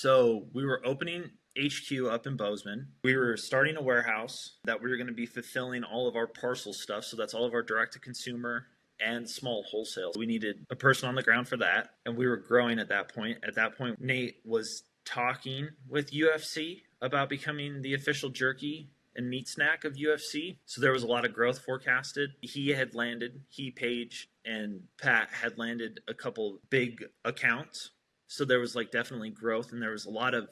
So we were opening HQ up in Bozeman. We were starting a warehouse that we were going to be fulfilling all of our parcel stuff. So that's all of our direct to consumer and small wholesale. We needed a person on the ground for that. And we were growing at that point. At that point, Nate was talking with UFC about becoming the official jerky and meat snack of UFC. So there was a lot of growth forecasted. He, Paige, and Pat had landed a couple big accounts. So there was definitely growth, and there was a lot of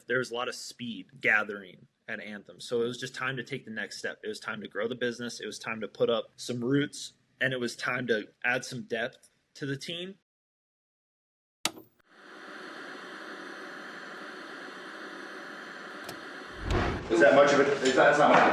speed gathering at Anthem. So it was just time to take the next step. It was time to grow the business. It was time to put up some roots, and it was time to add some depth to the team. That's not much of a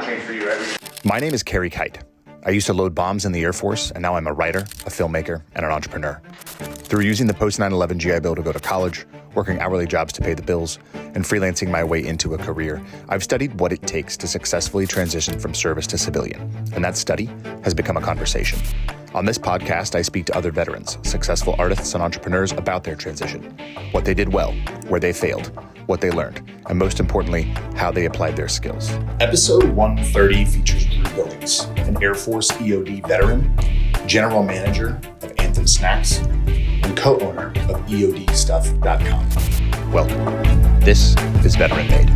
change for you, right? My name is Kerry Kite. I used to load bombs in the Air Force, and now I'm a writer, a filmmaker, and an entrepreneur. Through using the post 9/11 GI Bill to go to college, working hourly jobs to pay the bills, and freelancing my way into a career, I've studied what it takes to successfully transition from service to civilian, and that study has become a conversation. On this podcast, I speak to other veterans, successful artists, and entrepreneurs about their transition, what they did well, where they failed, what they learned, and most importantly, how they applied their skills. Episode 130 features Billings, an Air Force EOD veteran, general manager of Anthem Snacks, and co-owner of EODstuff.com. Welcome. This is Veteran Made.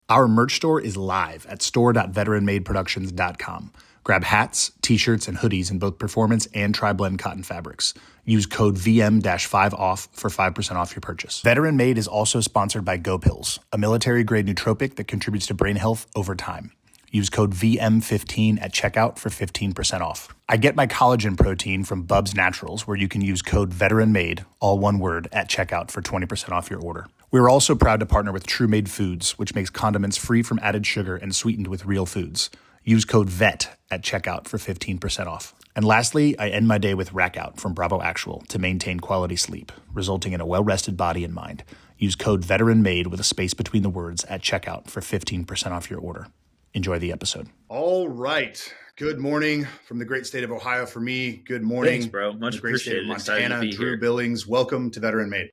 Our merch store is live at store.veteranmadeproductions.com. Grab hats, t-shirts, and hoodies in both performance and tri-blend cotton fabrics. Use code VM-5OFF for 5% off your purchase. Veteran Made is also sponsored by GoPills, a military-grade nootropic that contributes to brain health over time. Use code VM15 at checkout for 15% off. I get my collagen protein from Bubs Naturals, where you can use code VETERANMADE, all one word, at checkout for 20% off your order. We're also proud to partner with True Made Foods, which makes condiments free from added sugar and sweetened with real foods. Use code VET at checkout for 15% off. And lastly, I end my day with Rack Out from Bravo Actual to maintain quality sleep, resulting in a well-rested body and mind. Use code VETERANMADE with a space between the words at checkout for 15% off your order. Enjoy the episode. All right. Good morning from the great state of Ohio for me. Good morning. Thanks, bro. Much great state of appreciated. Montana. Drew here. Billings. Welcome to Veteran Made.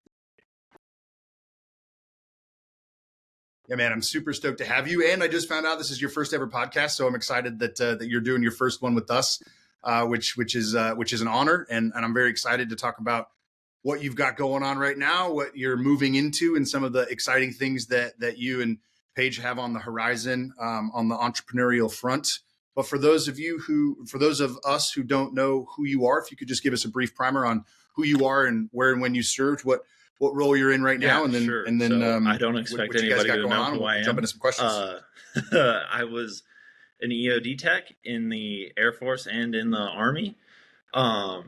Yeah, man, I'm super stoked to have you. And I just found out this is your first ever podcast, so I'm excited that you're doing your first one with us, which is an honor. And I'm very excited to talk about what you've got going on right now, what you're moving into, and some of the exciting things that you and Paige have on the horizon on the entrepreneurial front. But for those of us who don't know who you are, if you could just give us a brief primer on who you are and where and when you served, what role you're in right now, and then sure. So I don't expect anybody to know who I am. Jump into some questions. I was an EOD tech in the Air Force and in the Army. I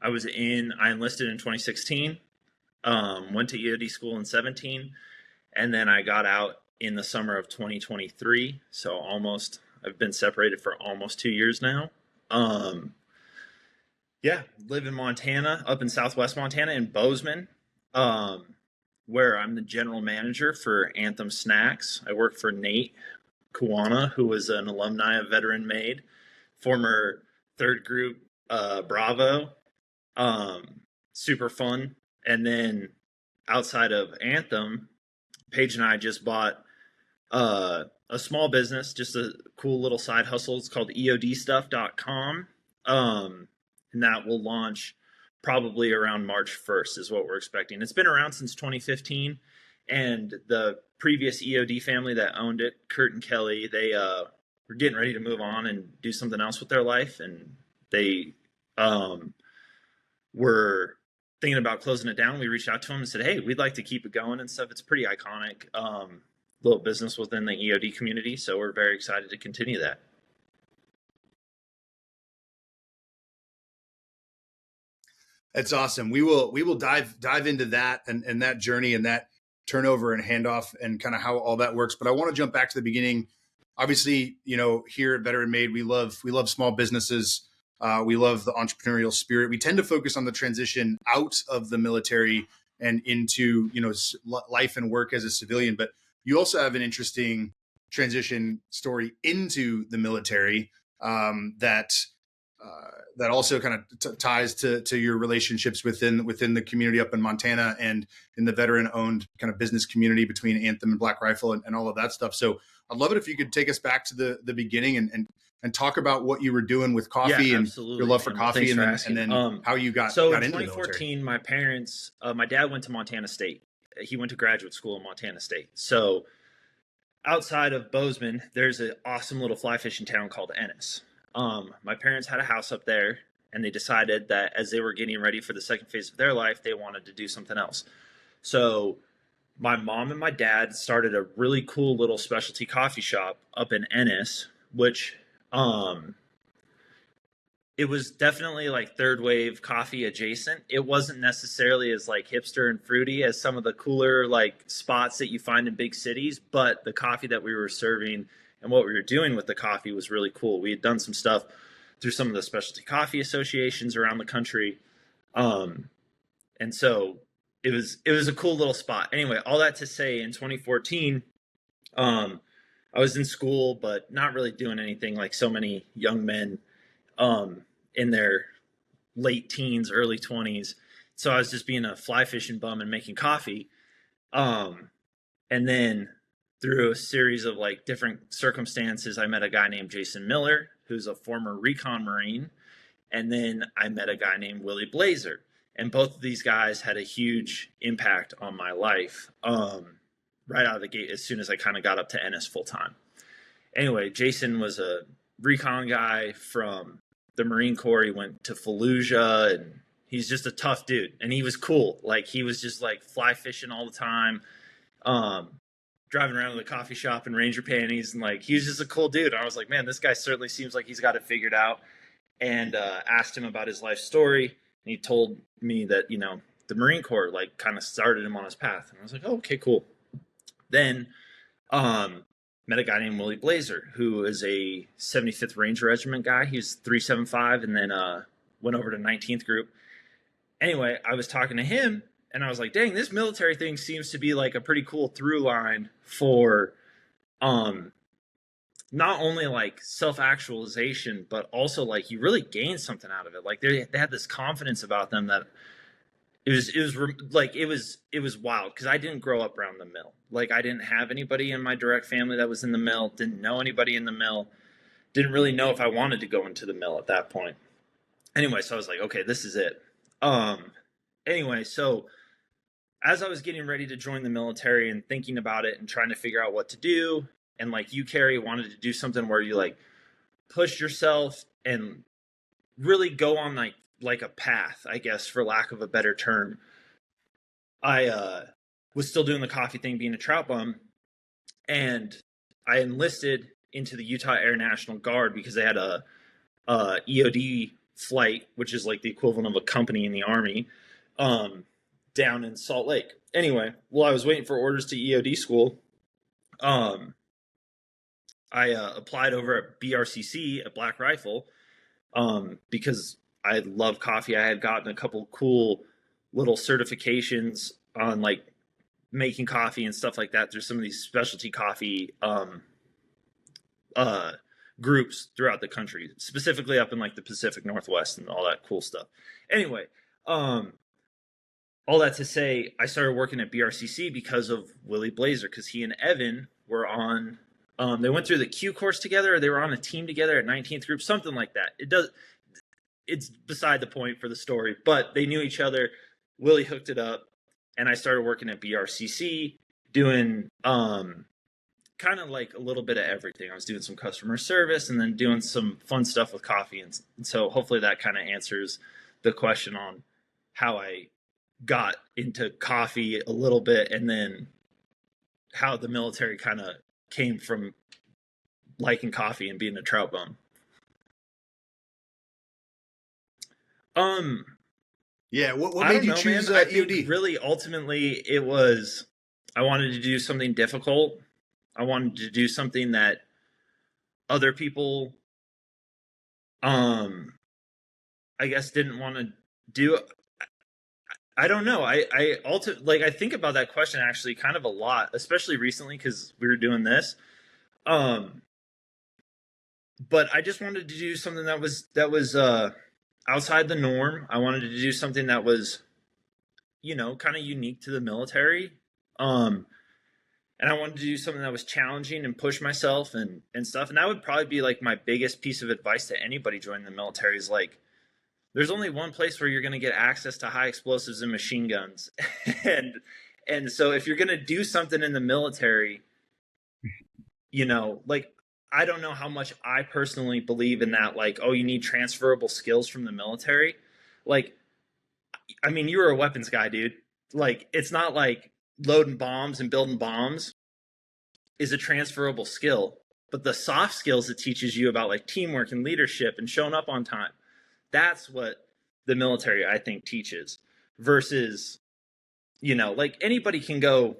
enlisted in 2016. Went to EOD school in 17, and then I got out in the summer of 2023. So I've been separated for almost 2 years now. Live in Montana, up in Southwest Montana in Bozeman. Where I'm the general manager for Anthem Snacks. I work for Nate Kuwana, who was an alumni of Veteran Made, former third group Bravo. Super fun. And then outside of Anthem, Paige and I just bought a small business, just a cool little side hustle. It's called EODstuff.com. And that will launch probably around March 1st is what we're expecting. It's been around since 2015, and the previous EOD family that owned it, Kurt and Kelly, they were getting ready to move on and do something else with their life, and they were thinking about closing it down. We reached out to them and said, hey, we'd like to keep it going and stuff. It's pretty iconic little business within the EOD community, so we're very excited to continue that. That's awesome. We will dive into that and that journey and that turnover and handoff and kind of how all that works. But I want to jump back to the beginning. Obviously, here at Veteran Made, we love small businesses. We love the entrepreneurial spirit. We tend to focus on the transition out of the military and into life and work as a civilian. But you also have an interesting transition story into the military that that also kind of ties to your relationships within the community up in Montana and in the veteran owned kind of business community between Anthem and Black Rifle and all of that stuff. So I'd love it if you could take us back to the beginning and talk about what you were doing with coffee and your love for coffee, and then how you got into the military. 2014, my parents, my dad went to Montana State. He went to graduate school in Montana State. So outside of Bozeman, there's an awesome little fly fishing town called Ennis. My parents had a house up there, and they decided that as they were getting ready for the second phase of their life, they wanted to do something else. So my mom and my dad started a really cool little specialty coffee shop up in Ennis, which it was definitely like third wave coffee adjacent. It wasn't necessarily as like hipster and fruity as some of the cooler like spots that you find in big cities, but the coffee that we were serving and what we were doing with the coffee was really cool. We had done some stuff through some of the specialty coffee associations around the country. And so it was a cool little spot. Anyway, all that to say, in 2014, I was in school, but not really doing anything like so many young men in their late teens, early 20s. So I was just being a fly fishing bum and making coffee. And then through a series of like different circumstances, I met a guy named Jason Miller, who's a former recon Marine. And then I met a guy named Willie Blazer. And both of these guys had a huge impact on my life right out of the gate as soon as I kind of got up to Ennis full time. Anyway, Jason was a recon guy from the Marine Corps. He went to Fallujah, and he's just a tough dude. And he was cool. Like, he was just like fly fishing all the time, driving around to the coffee shop in Ranger panties. And like, he was just a cool dude. I was like, man, this guy certainly seems like he's got it figured out. And asked him about his life story. And he told me that, you know, the Marine Corps like kind of started him on his path. And I was like, oh, okay, cool. Then met a guy named Willie Blazer, who is a 75th Ranger Regiment guy. He's 375, and then went over to 19th Group. Anyway, I was talking to him, and I was like, dang, this military thing seems to be like a pretty cool through line for not only like self-actualization, but also like you really gain something out of it. Like they had this confidence about them that it was wild, because I didn't grow up around the mill. Like, I didn't have anybody in my direct family that was in the mill, didn't know anybody in the mill, didn't really know if I wanted to go into the mill at that point. Anyway, so I was like, okay, this is it. Anyway, so as I was getting ready to join the military and thinking about it and trying to figure out what to do, and like you, Carrie, wanted to do something where you like push yourself and really go on like a path, I guess, for lack of a better term. I was still doing the coffee thing, being a trout bum, and I enlisted into the Utah Air National Guard because they had a EOD flight, which is like the equivalent of a company in the Army, down in Salt Lake. Anyway, while I was waiting for orders to EOD school, I applied over at BRCC at Black Rifle because I love coffee. I had gotten a couple cool little certifications on like making coffee and stuff like that through some of these specialty coffee groups throughout the country, specifically up in like the Pacific Northwest and all that cool stuff. Anyway, all that to say, I started working at BRCC because of Willie Blazer, because he and Evan were on, they went through the Q course together, or they were on a team together at 19th Group, something like that. It's beside the point for the story, but they knew each other. Willie hooked it up, and I started working at BRCC doing kind of like a little bit of everything. I was doing some customer service and then doing some fun stuff with coffee. And so hopefully that kind of answers the question on how I got into coffee a little bit, and then how the military kind of came from liking coffee and being a trout bum. Yeah, what made you choose EOD? Really, ultimately, it was I wanted to do something difficult. I wanted to do something that other people, I guess, didn't want to do. I don't know. I think about that question actually kind of a lot, especially recently because we were doing this. But I just wanted to do something that was outside the norm. I wanted to do something that was, you know, kind of unique to the military. And I wanted to do something that was challenging and push myself and stuff. And that would probably be like my biggest piece of advice to anybody joining the military is like, there's only one place where you're going to get access to high explosives and machine guns. and and so if you're going to do something in the military, you know, like I don't know how much I personally believe in that, like, oh, you need transferable skills from the military. Like, I mean, you were a weapons guy, dude. Like, it's not like loading bombs and building bombs is a transferable skill, but the soft skills it teaches you about like teamwork and leadership and showing up on time, that's what the military, I think, teaches versus, you know, like anybody can go,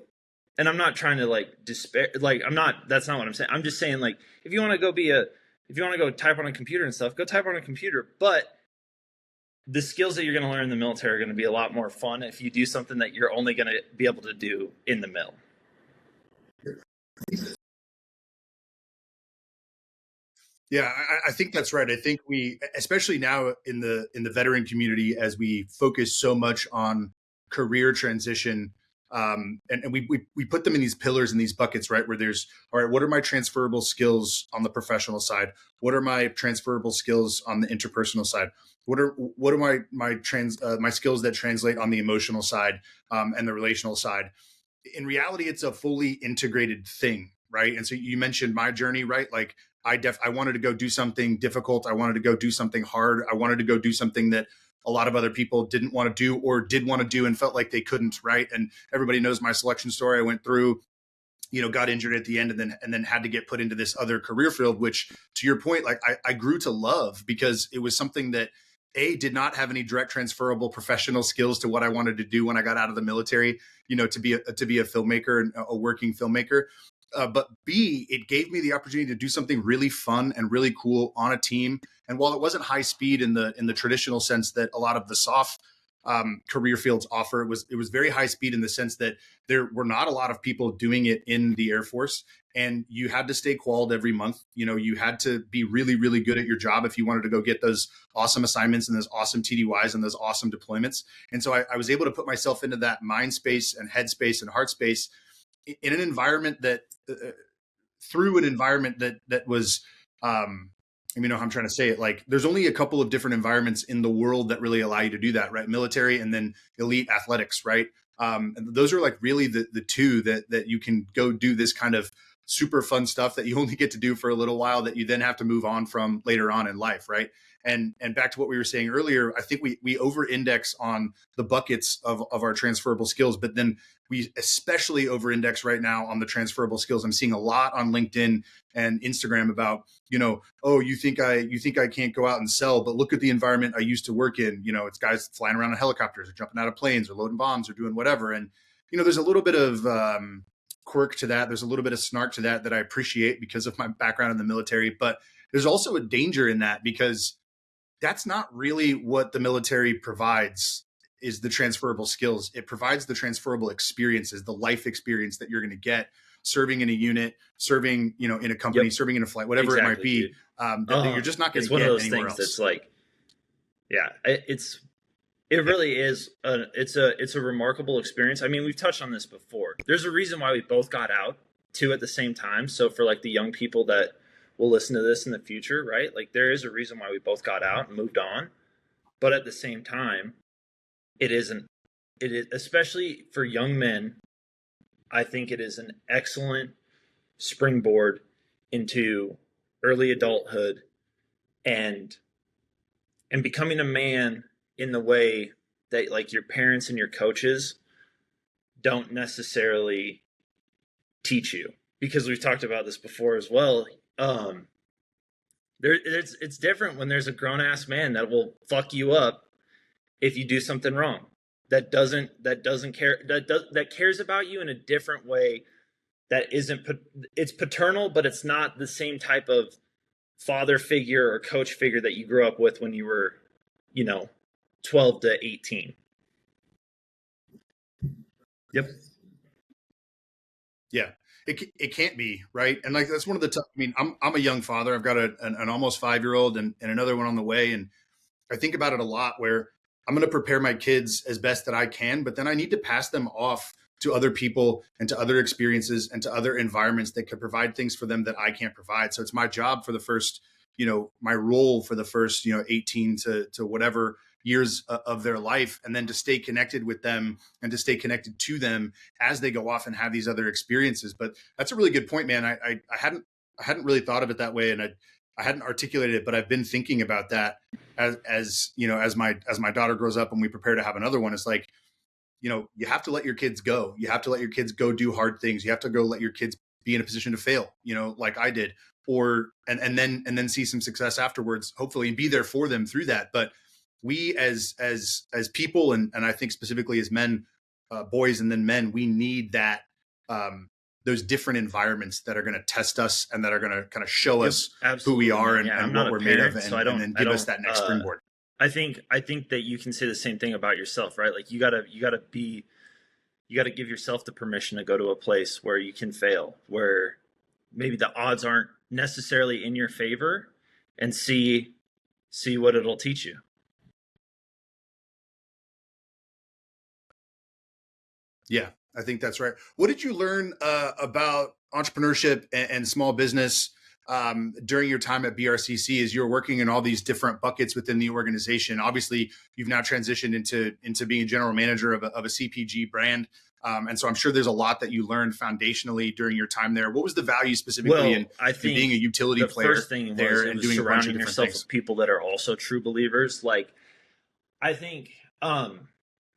and I'm not trying to like despair, like that's not what I'm saying. I'm just saying, like, if you want to go type on a computer and stuff, go type on a computer. But the skills that you're going to learn in the military are going to be a lot more fun if you do something that you're only going to be able to do in the mill. Yeah, I think that's right. I think we, especially now in the veteran community, as we focus so much on career transition, and we put them in these pillars and these buckets, right? Where there's, all right, what are my transferable skills on the professional side? What are my transferable skills on the interpersonal side? What are my skills that translate on the emotional side and the relational side? In reality, it's a fully integrated thing, right? And so you mentioned my journey, right? Like I wanted to go do something difficult. I wanted to go do something hard. I wanted to go do something that a lot of other people didn't want to do or did want to do and felt like they couldn't, right? And everybody knows my selection story. I went through, you know, got injured at the end and then had to get put into this other career field, which to your point, like I grew to love because it was something that did not have any direct transferable professional skills to what I wanted to do when I got out of the military, you know, to be a filmmaker and a working filmmaker. But B, it gave me the opportunity to do something really fun and really cool on a team. And while it wasn't high speed in the traditional sense that a lot of the soft career fields offer, it was very high speed in the sense that there were not a lot of people doing it in the Air Force, and you had to stay qualified every month. You know, you had to be really, really good at your job if you wanted to go get those awesome assignments and those awesome TDYs and those awesome deployments. And so I was able to put myself into that mind space and head space and heart space in an environment that through an environment that was you know how I'm trying to say it, like there's only a couple of different environments in the world that really allow you to do that, right? Military and then elite athletics, right? And those are like really the two that you can go do this kind of super fun stuff that you only get to do for a little while that you then have to move on from later on in life, right? And back to what we were saying earlier, I think we over index on the buckets of our transferable skills, but then we especially over index right now on the transferable skills. I'm seeing a lot on LinkedIn and Instagram about, you know, oh, you think I can't go out and sell, but look at the environment I used to work in. You know, it's guys flying around in helicopters or jumping out of planes or loading bombs or doing whatever. And, you know, there's a little bit of quirk to that. There's a little bit of snark to that I appreciate because of my background in the military. But there's also a danger in that because that's not really what the military provides, is the transferable skills. It provides the transferable experiences, the life experience that you're going to get serving in a unit, serving, you know, in a company, serving in a flight, whatever it might be, that you're just not going to get anywhere else. It's one of those things that's like, yeah, it really is. It's a remarkable experience. I mean, we've touched on this before. There's a reason why we both got out too at the same time. So for like the young people that will listen to this in the future, right? Like there is a reason why we both got out and moved on. But at the same time, it is, especially for young men, I think it is an excellent springboard into early adulthood and becoming a man in the way that like your parents and your coaches don't necessarily teach you. Because we've talked about this before as well. It's different when there's a grown ass man that will fuck you up if you do something wrong. That cares about you in a different way. That isn't, it's paternal, but it's not the same type of father figure or coach figure that you grew up with when you were, you know, 12 to 18. Yep. Yeah. It can't be, right? And like that's one of the tough. I mean, I'm a young father. I've got an almost 5-year-old and another one on the way. And I think about it a lot where I'm going to prepare my kids as best that I can, but then I need to pass them off to other people and to other experiences and to other environments that could provide things for them that I can't provide. So it's my job for the first, my role for the first, 18 to whatever years of their life, and then to stay connected with them and to stay connected to them as they go off and have these other experiences. But that's a really good point, man. I hadn't really thought of it that way, and I hadn't articulated it, but I've been thinking about that as my daughter grows up and we prepare to have another one. It's like, you have to let your kids go. You have to let your kids go do hard things. You have to go let your kids be in a position to fail, like I did, and then see some success afterwards, hopefully, and be there for them through that. But we as people, and I think specifically as men, boys, and then men, we need that, those different environments that are going to test us and that are going to kind of show us who we are and what we're made of, and then give us that next springboard. I think that you can say the same thing about yourself, right? Like you gotta give yourself the permission to go to a place where you can fail, where maybe the odds aren't necessarily in your favor, and see what it'll teach you. Yeah, I think that's right. What did you learn about entrepreneurship and small business during your time at BRCC as you're working in all these different buckets within the organization? Obviously, you've now transitioned into being a general manager of a CPG brand. And so I'm sure there's a lot that you learned foundationally during your time there. What was the value specifically in being a utility player there and doing surrounding yourself with people that are also true believers? Like, I think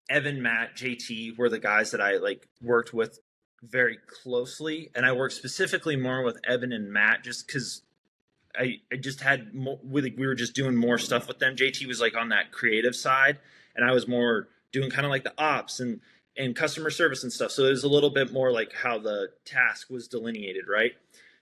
Evan, Matt, JT were the guys that I worked with very closely, and I worked specifically more with Evan and Matt just because I just had more, we were just doing more stuff with them. JT was on that creative side, and I was more doing kind of the ops and customer service and stuff. So it was a little bit more how the task was delineated, right?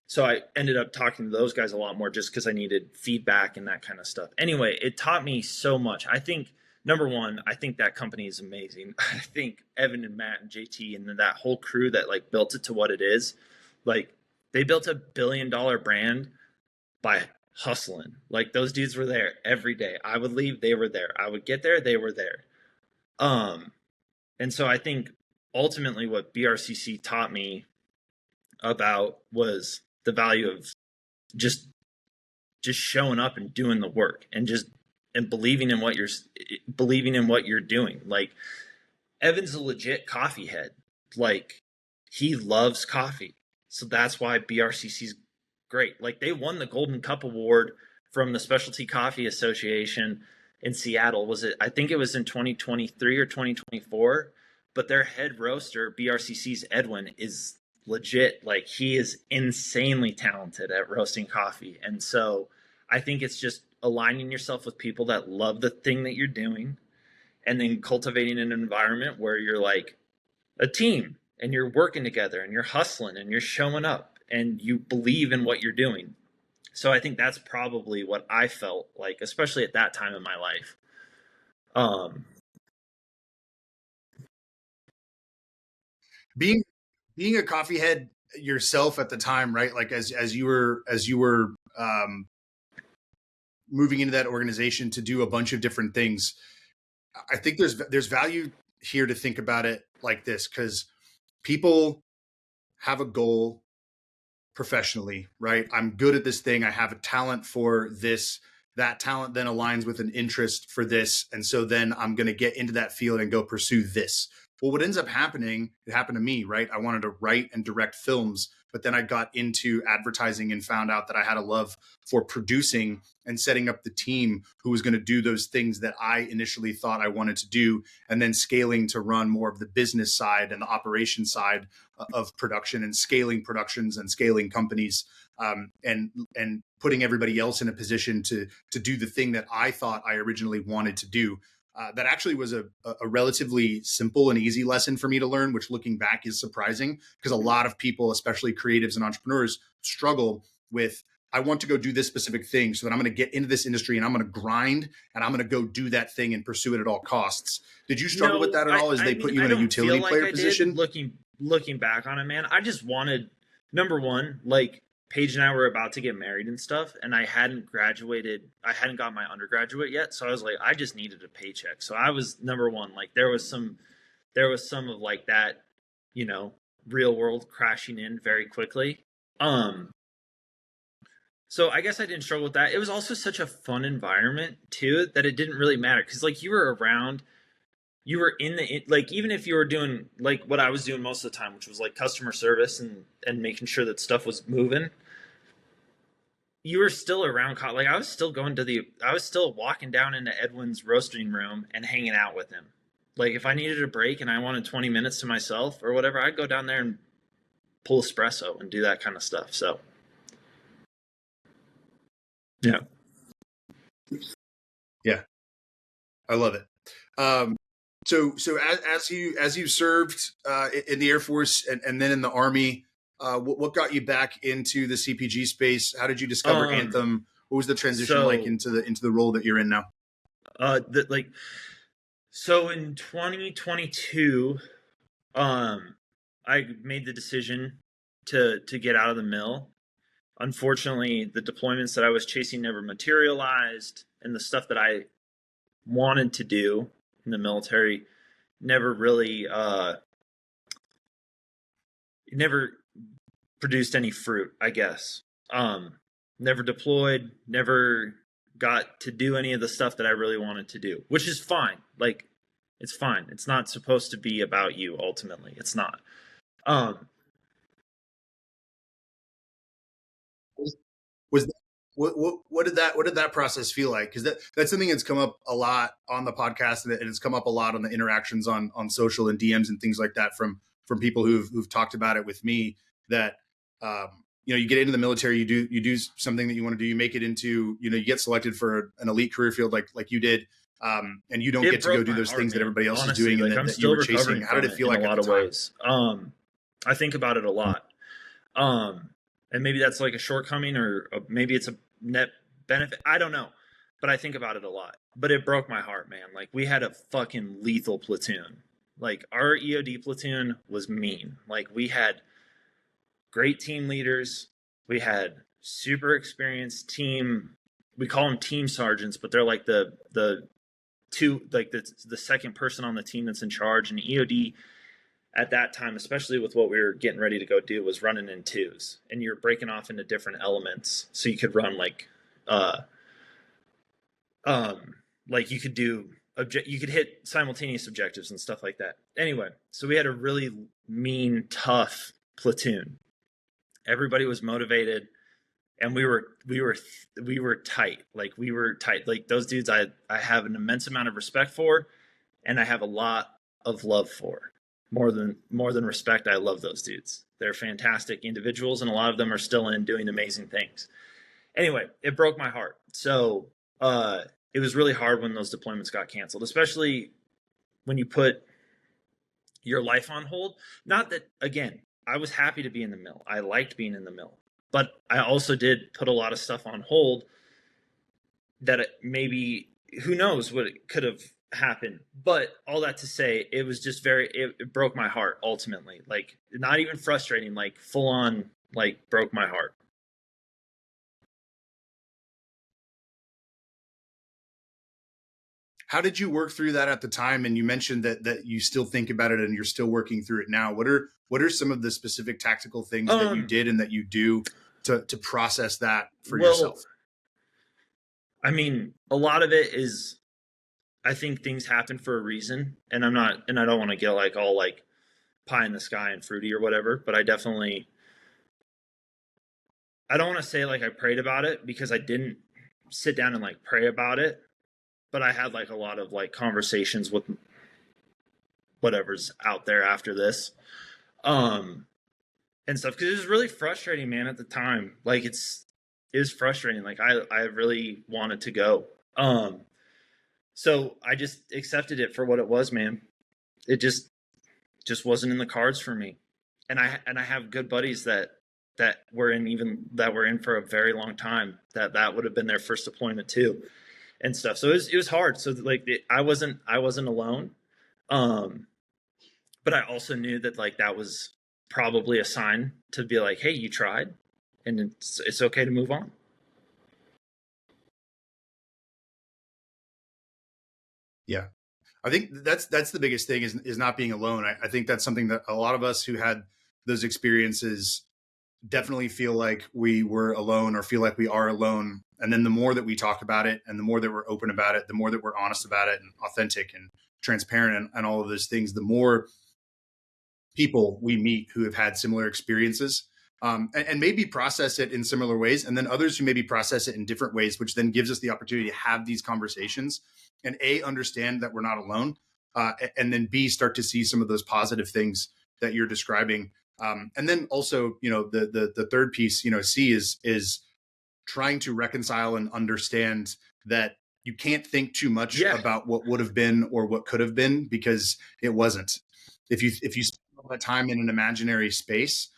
So I ended up talking to those guys a lot more just because I needed feedback and that kind of stuff. Anyway, it taught me so much. I think, number one, I think that company is amazing. I think Evan and Matt and JT and that whole crew that built it to what it is, they built $1 billion brand by hustling. Those dudes were there every day. I would leave, they were there. I would get there, they were there. And so I think ultimately what BRCC taught me about was the value of just showing up and doing the work and believing in what you're doing. Evan's a legit coffee head. He loves coffee. So that's why BRCC's great. They won the Golden Cup Award from the Specialty Coffee Association in Seattle. I think it was in 2023 or 2024, but their head roaster, BRCC's Edwin, is legit. He is insanely talented at roasting coffee. And so I think it's just aligning yourself with people that love the thing that you're doing, and then cultivating an environment where you're a team and you're working together and you're hustling and you're showing up and you believe in what you're doing. So I think that's probably what I felt especially at that time in my life. Being a coffee head yourself at the time, right? As you were moving into that organization to do a bunch of different things, I think there's value here to think about it like this, because people have a goal professionally, right? I'm good at this thing. I have a talent for this. That talent then aligns with an interest for this. And so then I'm going to get into that field and go pursue this. Well, what ends up happening, it happened to me, right? I wanted to write and direct films, but then I got into advertising and found out that I had a love for producing and setting up the team who was going to do those things that I initially thought I wanted to do, and then scaling to run more of the business side and the operation side of production, and scaling productions and scaling companies, and putting everybody else in a position to do the thing that I thought I originally wanted to do. That actually was a relatively simple and easy lesson for me to learn, which looking back is surprising, because a lot of people, especially creatives and entrepreneurs, struggle with, I want to go do this specific thing so that I'm going to get into this industry and I'm going to grind and I'm going to go do that thing and pursue it at all costs. Did you struggle with that at all as they put you in a utility player position? Looking back on it, man, I just wanted, number one, Paige and I were about to get married and stuff, and I hadn't graduated. I hadn't got my undergraduate yet, so I was like, I just needed a paycheck. So I was number one. Like there was some of like that, you know, real world crashing in very quickly. So I guess I didn't struggle with that. It was also such a fun environment too that it didn't really matter because like you were around, you were in the like even if you were doing like what I was doing most of the time, which was like customer service and making sure that stuff was moving. You were still around. Like I was still walking down into Edwin's roasting room and hanging out with him. Like if I needed a break and I wanted 20 minutes to myself or whatever, I'd go down there and pull espresso and do that kind of stuff. So. Yeah. Yeah. I love it. So as you served in the Air Force and then in the Army, what got you back into the CPG space? How did you discover Anthem? What was the transition like into the role that you're in now? So in 2022, I made the decision to get out of the mill. Unfortunately, the deployments that I was chasing never materialized, and the stuff that I wanted to do in the military never really never produced any fruit, I guess. Never deployed, never got to do any of the stuff that I really wanted to do, which is fine. Like, it's fine. It's not supposed to be about you ultimately. It's not. What did that process feel like? Because that's something that's come up a lot on the podcast, and it's come up a lot on the interactions on social and DMs and things like that from people who've talked about it with me. That you get into the military, you do something that you want to do, you make it into you get selected for an elite career field like you did, and you don't get to go do those things that everybody else is doing, and that you were chasing. How did it feel like in a lot of ways? I think about it a lot. And maybe that's like a shortcoming or maybe it's a net benefit. I don't know, but I think about it a lot. But it broke my heart, man. Like we had a fucking lethal platoon. Like our EOD platoon was mean. Like we had great team leaders. We had super experienced team. We call them team sergeants, but they're like the second person on the team that's in charge. And EOD at that time, especially with what we were getting ready to go do, was running in twos, and you're breaking off into different elements. So you could run like you could do you could hit simultaneous objectives and stuff like that. Anyway, so we had a really mean, tough platoon. Everybody was motivated, and we were tight. Like we were tight. Like those dudes, I have an immense amount of respect for, and I have a lot of love for. More than respect, I love those dudes. They're fantastic individuals, and a lot of them are still doing amazing things. Anyway, it broke my heart. So it was really hard when those deployments got canceled, especially when you put your life on hold. Not that, again, I was happy to be in the mill. I liked being in the mill. But I also did put a lot of stuff on hold that maybe, who knows what it could have happened. But all that to say, it was just it broke my heart ultimately. Like not even frustrating, like full on, like broke my heart. How did you work through that at the time? And you mentioned that you still think about it and you're still working through it now. What are some of the specific tactical things that you did and that you do to process that for yourself? I mean, a lot of it is, I think things happen for a reason, and I don't want to get like all like pie in the sky and fruity or whatever, but I don't want to say like I prayed about it, because I didn't sit down and like pray about it, but I had like a lot of like conversations with whatever's out there after this, and stuff. Cause it was really frustrating, man, at the time. Like it was frustrating. Like I really wanted to go. So I just accepted it for what it was, man. It just wasn't in the cards for me. And I have good buddies that were in for a very long time, that would have been their first deployment too, and stuff. So it was hard. So like I wasn't alone. But I also knew that like that was probably a sign to be like, hey, you tried. and it's okay to move on. Yeah. I think that's the biggest thing is not being alone. I think that's something that a lot of us who had those experiences definitely feel like we were alone or feel like we are alone. And then the more that we talk about it and the more that we're open about it, the more that we're honest about it and authentic and transparent and all of those things, the more people we meet who have had similar experiences, and maybe process it in similar ways, and then others who maybe process it in different ways, which then gives us the opportunity to have these conversations and A, understand that we're not alone, and then B, start to see some of those positive things that you're describing. And then also, the third piece, C is trying to reconcile and understand that you can't think too much about what would have been or what could have been, because it wasn't. If you spend all that time in an imaginary space,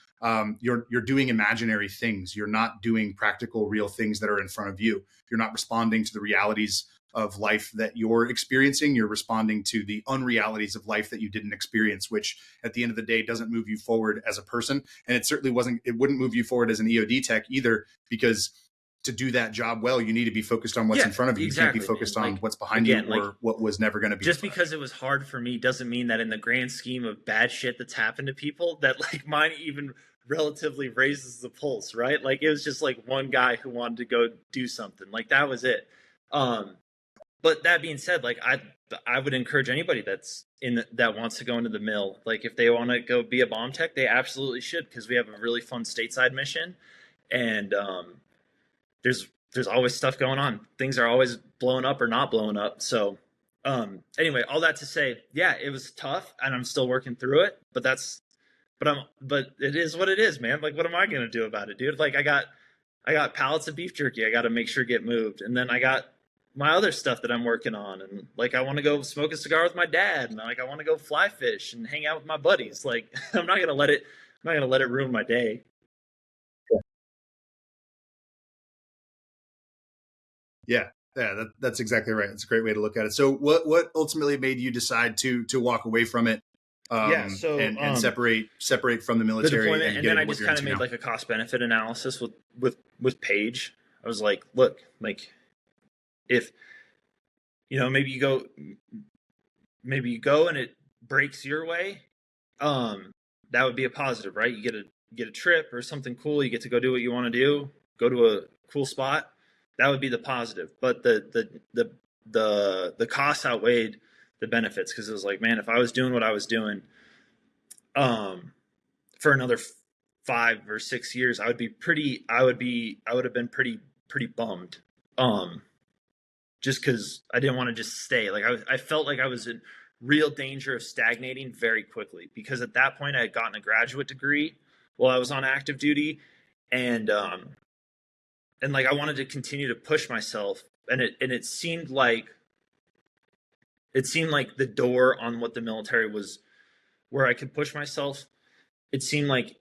you're doing imaginary things. You're not doing practical, real things that are in front of you. You're not responding to the realities of life that you're experiencing. You're responding to the unrealities of life that you didn't experience, which at the end of the day doesn't move you forward as a person. And it certainly wouldn't move you forward as an EOD tech either, because to do that job well, you need to be focused on what's in front of you. Exactly. You can't be focused on what's behind you or what was never going to be. Just because it was hard for me doesn't mean that in the grand scheme of bad shit that's happened to people, that like mine even relatively raises the pulse, right? Like it was just like one guy who wanted to go do something. Like that was it. But that being said, like I would encourage anybody that wants to go into the mill. Like if they want to go be a bomb tech, they absolutely should, because we have a really fun stateside mission, and there's always stuff going on. Things are always blowing up or not blowing up. So anyway, all that to say, yeah, it was tough and I'm still working through it, but it is what it is, man. Like, what am I going to do about it, dude? Like I got pallets of beef jerky I got to make sure get moved. And then I got my other stuff that I'm working on. And like, I want to go smoke a cigar with my dad. And like, I want to go fly fish and hang out with my buddies. Like, I'm not going to let it ruin my day. Yeah, that's exactly right. It's a great way to look at it. So what ultimately made you decide to walk away from it? And separate from the military, and then I just kind of made like a cost benefit analysis with Paige. I was like, look, like if maybe you go and it breaks your way, that would be a positive, right? You get a trip or something cool. You get to go do what you want to do, go to a cool spot. That would be the positive. But the costs outweighed the benefits, because it was like, man, if I was doing what I was doing for another 5 or 6 years, I would have been pretty bummed. Just because I didn't want to just stay. Like I felt like I was in real danger of stagnating very quickly, because at that point I had gotten a graduate degree while I was on active duty, and like I wanted to continue to push myself, and it seemed like the door on what the military was, where I could push myself, it seemed like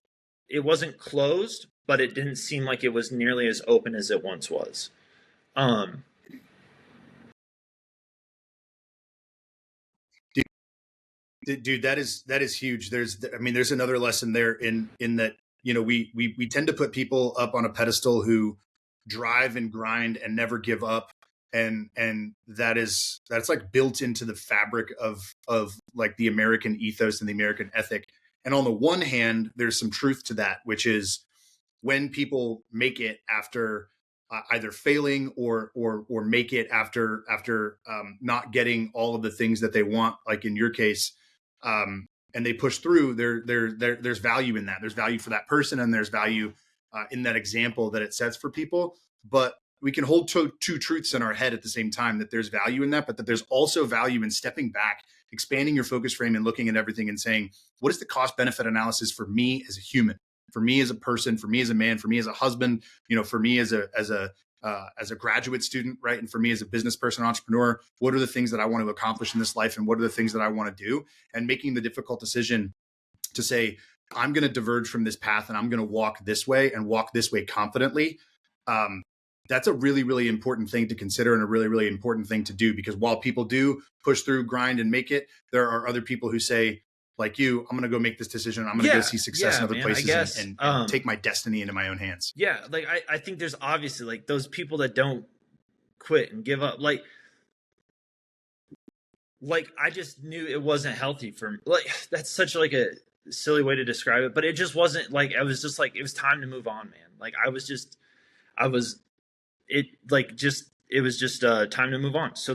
it wasn't closed, but it didn't seem like it was nearly as open as it once was. Dude, that is huge. There's another lesson there in that, we tend to put people up on a pedestal who drive and grind and never give up, and that's like built into the fabric of like the American ethos and the American ethic. And on the one hand, there's some truth to that, which is when people make it after either failing or make it after not getting all of the things that they want, like in your case, and they push through, there's value in that. There's value for that person, and there's value in that example that it sets for people. But we can hold two truths in our head at the same time, that there's value in that, but that there's also value in stepping back, expanding your focus frame, and looking at everything and saying, what is the cost benefit analysis for me as a human, for me as a person, for me as a man, for me as a husband, for me as a graduate student, right? And for me as a business person, entrepreneur, what are the things that I want to accomplish in this life, and what are the things that I want to do? And making the difficult decision to say, I'm going to diverge from this path, and I'm going to walk this way, and walk this way confidently. That's a really, really important thing to consider, and a really, really important thing to do, because while people do push through, grind, and make it, there are other people who say, like you, I'm going to go make this decision. I'm going to go see success in other places and take my destiny into my own hands. Yeah. Like, I think there's obviously like those people that don't quit and give up. Like I just knew it wasn't healthy for me. Like, that's such like a silly way to describe it, but it just wasn't like, I was just like, it was time to move on, man. Like it was just time to move on. So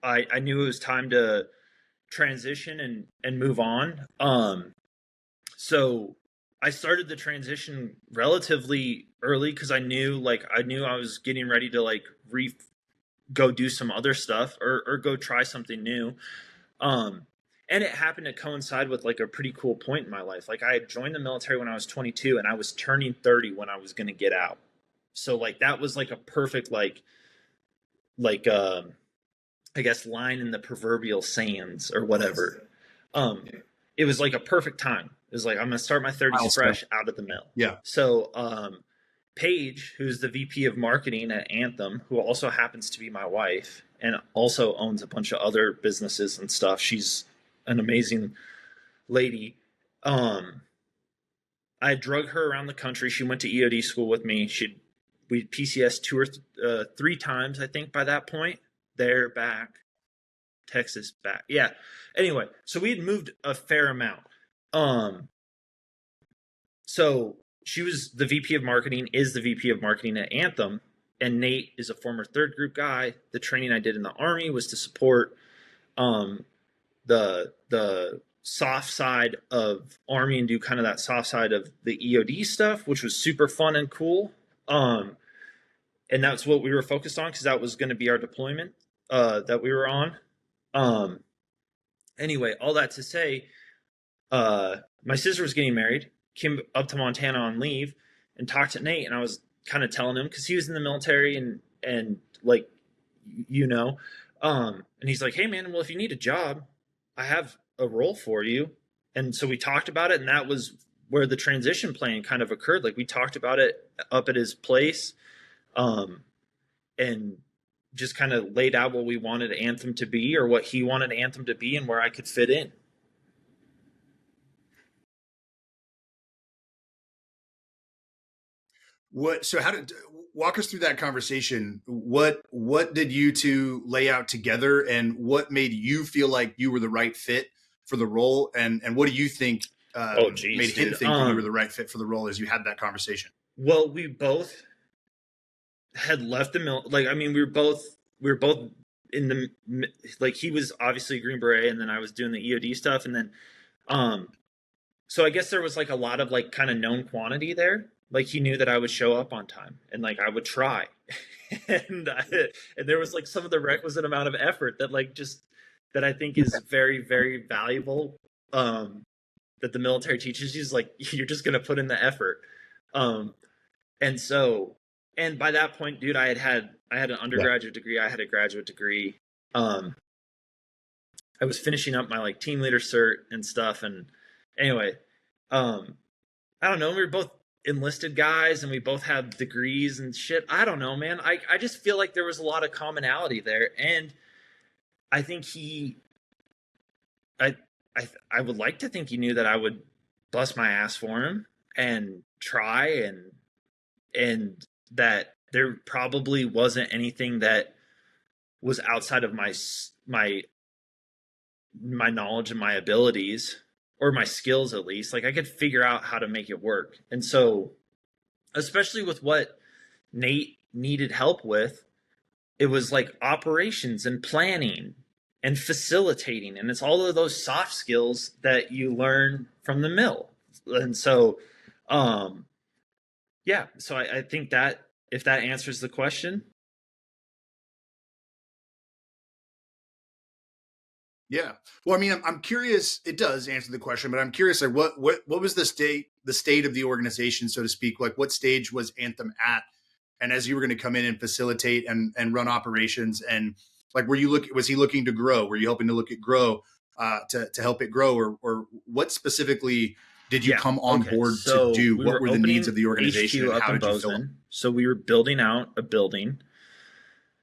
I knew it was time to transition and move on. So I started the transition relatively early because I knew I was getting ready to like go do some other stuff or go try something new. And it happened to coincide with like a pretty cool point in my life. Like I had joined the military when I was 22 and I was turning 30 when I was going to get out. So like that was like a perfect I guess line in the proverbial sands or whatever. It was like a perfect time. It was like, I'm going to start my 30s fresh out of the mill. Yeah. So Paige, who's the VP of marketing at Anthem, who also happens to be my wife and also owns a bunch of other businesses and stuff. She's an amazing lady. I drug her around the country. She went to EOD school with me. We PCS 2 or 3 times, I think, by that point. There, back, Texas, back. Yeah. Anyway, so we had moved a fair amount. So she was the VP of marketing, is the VP of marketing at Anthem, and Nate is a former third group guy. The training I did in the Army was to support the soft side of Army and do kind of that soft side of the EOD stuff, which was super fun and cool. And that's what we were focused on because that was going to be our deployment that we were on. Anyway, all that to say, my sister was getting married, came up to Montana on leave and talked to Nate. And I was kind of telling him because he was in the military and like, and he's like, hey man, well, if you need a job, I have a role for you. And so we talked about it, and that was where the transition plan kind of occurred. Like we talked about it up at his place, and just kind of laid out what we wanted Anthem to be or what he wanted Anthem to be and where I could fit in. Walk us through that conversation. What did you two lay out together, and what made you feel like you were the right fit for the role? And what do you think made him think that you were the right fit for the role as you had that conversation? Well, we both had left the mill. Like, I mean, we were both in the, like, he was obviously a Green Beret, and then I was doing the EOD stuff. And then, so I guess there was like a lot of like kind of known quantity there. Like he knew that I would show up on time and like I would try. and there was like some of the requisite amount of effort that like just that I think is very, very valuable. That the military teaches you is like, you're just going to put in the effort. And so, and by that point, dude, I had an undergraduate degree. I had a graduate degree. I was finishing up my like team leader cert and stuff. And anyway, I don't know. We were both enlisted guys and we both had degrees and shit. I don't know, man. I just feel like there was a lot of commonality there. And I think I would like to think he knew that I would bust my ass for him and try and that there probably wasn't anything that was outside of my knowledge and my abilities or my skills, at least. Like I could figure out how to make it work. And so, especially with what Nate needed help with, it was like operations and planning and facilitating. And it's all of those soft skills that you learn from the mill. And so, yeah, so I think that if that answers the question. Yeah. Well, I mean, I'm curious. It does answer the question, but I'm curious, like, what was the state of the organization, so to speak? Like, what stage was Anthem at? And as you were going to come in and facilitate and run operations, and like, was he looking to grow? Were you helping to look at grow to help it grow, or what specifically did you come on board to do? What were the needs of the organization? And how did you fill them? So we were building out a building.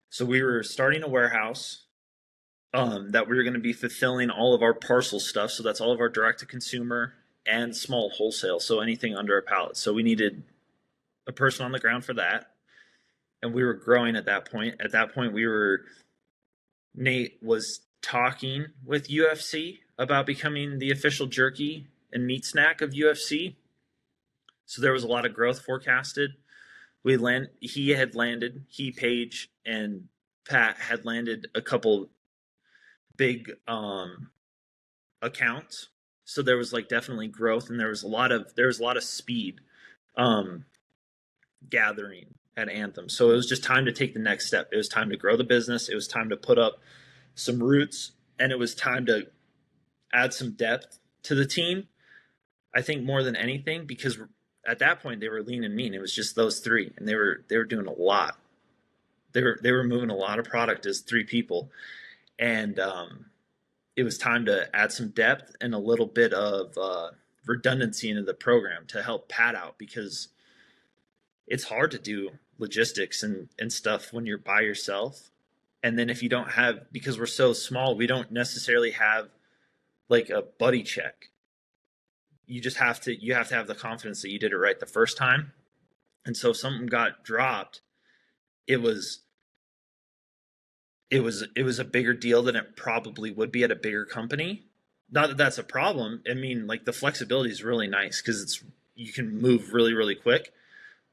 So we were starting a warehouse. that we were going to be fulfilling all of our parcel stuff. So that's all of our direct to consumer and small wholesale. So anything under a pallet. So we needed a person on the ground for that. And we were growing at that point. At that point, Nate was talking with UFC about becoming the official jerky and meat snack of UFC. So there was a lot of growth forecasted. He, Paige, and Pat had landed a couple big accounts. So there was like definitely growth, and there was a lot of speed gathering at Anthem. So it was just time to take the next step. It was time to grow the business. It was time to put up some roots, and it was time to add some depth to the team. I think more than anything, because at that point they were lean and mean. It was just those three, and they were doing a lot. They were moving a lot of product as three people, and it was time to add some depth and a little bit of redundancy into the program to help Pat out, because it's hard to do logistics and stuff when you're by yourself. And then if you don't have, because we're so small, we don't necessarily have like a buddy check. You have to have the confidence that you did it right the first time. And so if something got dropped, it was a bigger deal than it probably would be at a bigger company. Not that that's a problem. I mean, like, the flexibility is really nice because you can move really, really quick.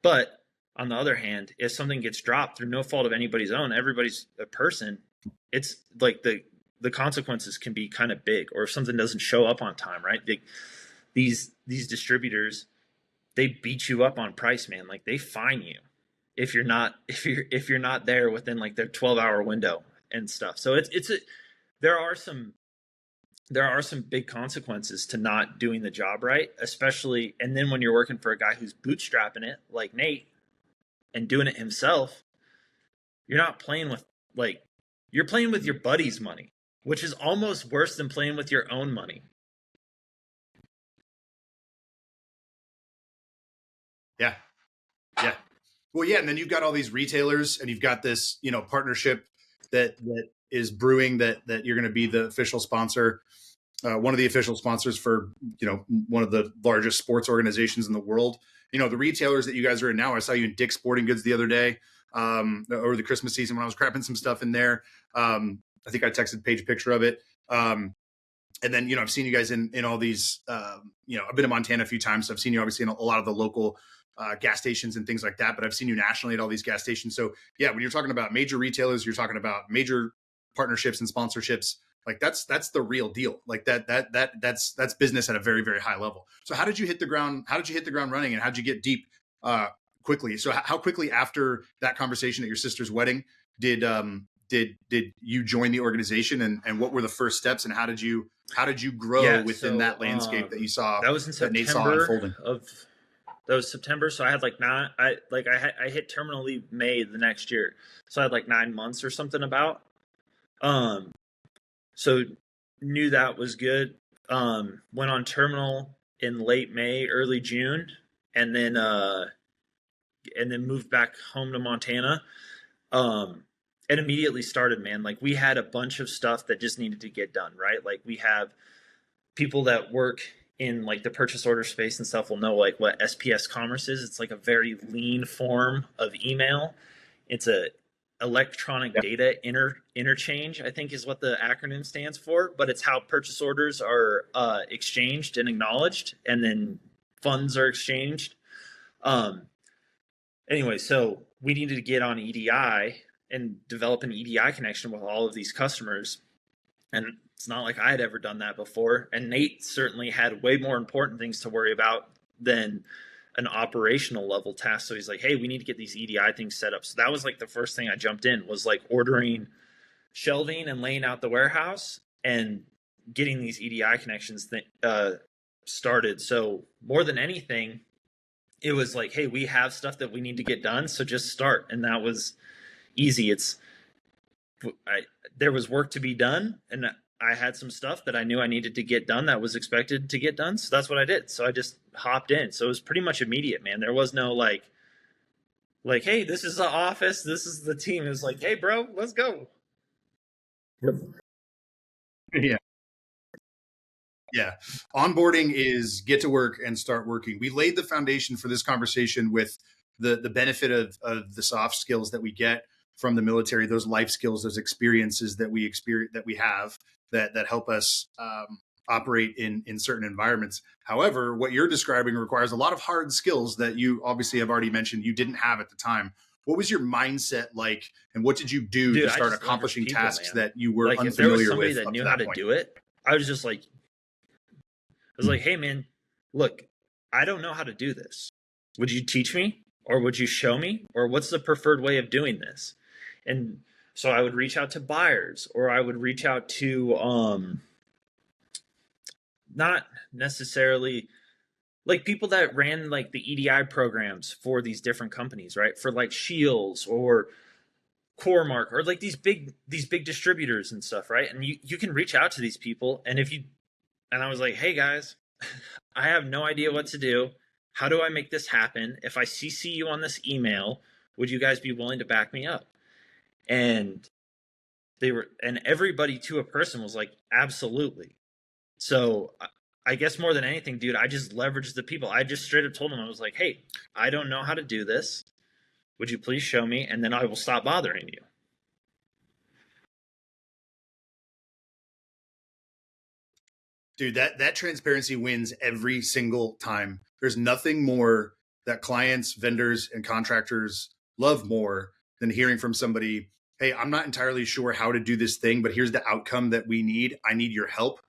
But on the other hand, if something gets dropped through no fault of anybody's own, everybody's a person, it's like the consequences can be kind of big. Or if something doesn't show up on time, right? These distributors, they beat you up on price, man. Like, they fine you if you're not there within like their 12-hour window and stuff. So there are some big consequences to not doing the job right, especially, and then when you're working for a guy who's bootstrapping it like Nate and doing it himself, you're not playing with, like, you're playing with your buddy's money, which is almost worse than playing with your own money. Yeah. Yeah. Well, yeah. And then you've got all these retailers, and you've got this, partnership that is brewing, that you're going to be the official sponsor, one of the official sponsors for, one of the largest sports organizations in the world. The retailers that you guys are in now, I saw you in Dick's Sporting Goods the other day, over the Christmas season when I was crapping some stuff in there. I think I texted Paige a picture of it. And then, I've seen you guys in all these, I've been in Montana a few times. So I've seen you obviously in a lot of the local gas stations and things like that, but I've seen you nationally at all these gas stations. So yeah, when you're talking about major retailers, you're talking about major partnerships and sponsorships. Like, that's the real deal. Like that's business at a very, very high level. So how did you hit the ground running, and how'd you get deep quickly? So how quickly after that conversation at your sister's wedding did you join the organization, and what were the first steps, and how did you grow within that landscape that you saw? That was in September. Nate saw unfolding. That was September. So I had I hit terminal leave May the next year. So I had like 9 months or something about. So knew that was good. Went on terminal in late May, early June, and then moved back home to Montana. And immediately started, man. Like, we had a bunch of stuff that just needed to get done, right? Like, we have people that work in like the purchase order space and stuff will know like what SPS commerce is. It's like a very lean form of email. It's a electronic data interchange, I think is what the acronym stands for, but it's how purchase orders are exchanged and acknowledged, and then funds are exchanged. Anyway, so we needed to get on EDI and develop an EDI connection with all of these customers. And it's not like I had ever done that before. And Nate certainly had way more important things to worry about than an operational level task. So he's like, hey, we need to get these EDI things set up. So that was like the first thing I jumped in, was like ordering shelving and laying out the warehouse and getting these EDI connections started. So more than anything, it was like, hey, we have stuff that we need to get done, so just start. And that was easy. There was work to be done, and I had some stuff that I knew I needed to get done that was expected to get done. So that's what I did. So I just hopped in. So it was pretty much immediate, man. There was no like, hey, this is the office, this is the team. It was like, hey, bro, let's go. Yeah. Yeah. Onboarding is get to work and start working. We laid the foundation for this conversation with the benefit of the soft skills that we get from the military, those life skills, those experiences that we experience, that we have, that help us operate in certain environments. However, what you're describing requires a lot of hard skills that you obviously have already mentioned you didn't have at the time. What was your mindset like, and what did you do Dude, to I start just leverage accomplishing people, tasks man. that you were Like if there was unfamiliar somebody with that up knew to how that to point? do it, I was just like, I was like, hey man, look, I don't know how to do this. Would you teach me, or would you show me, or what's the preferred way of doing this? And so I would reach out to buyers, or I would reach out to not necessarily like people that ran like the EDI programs for these different companies, right? For like Shields or Coremark or like these big distributors and stuff, right? And you can reach out to these people, and if you and I was like, hey guys, I have no idea what to do. How do I make this happen? If I CC you on this email, would you guys be willing to back me up? And and everybody to a person was like, absolutely. So I guess more than anything, dude, I just leveraged the people. I just straight up told them, I was like, hey, I don't know how to do this. Would you please show me? And then I will stop bothering you. Dude, that transparency wins every single time. There's nothing more that clients, vendors, and contractors love more than hearing from somebody, hey, I'm not entirely sure how to do this thing, but here's the outcome that we need. I need your help.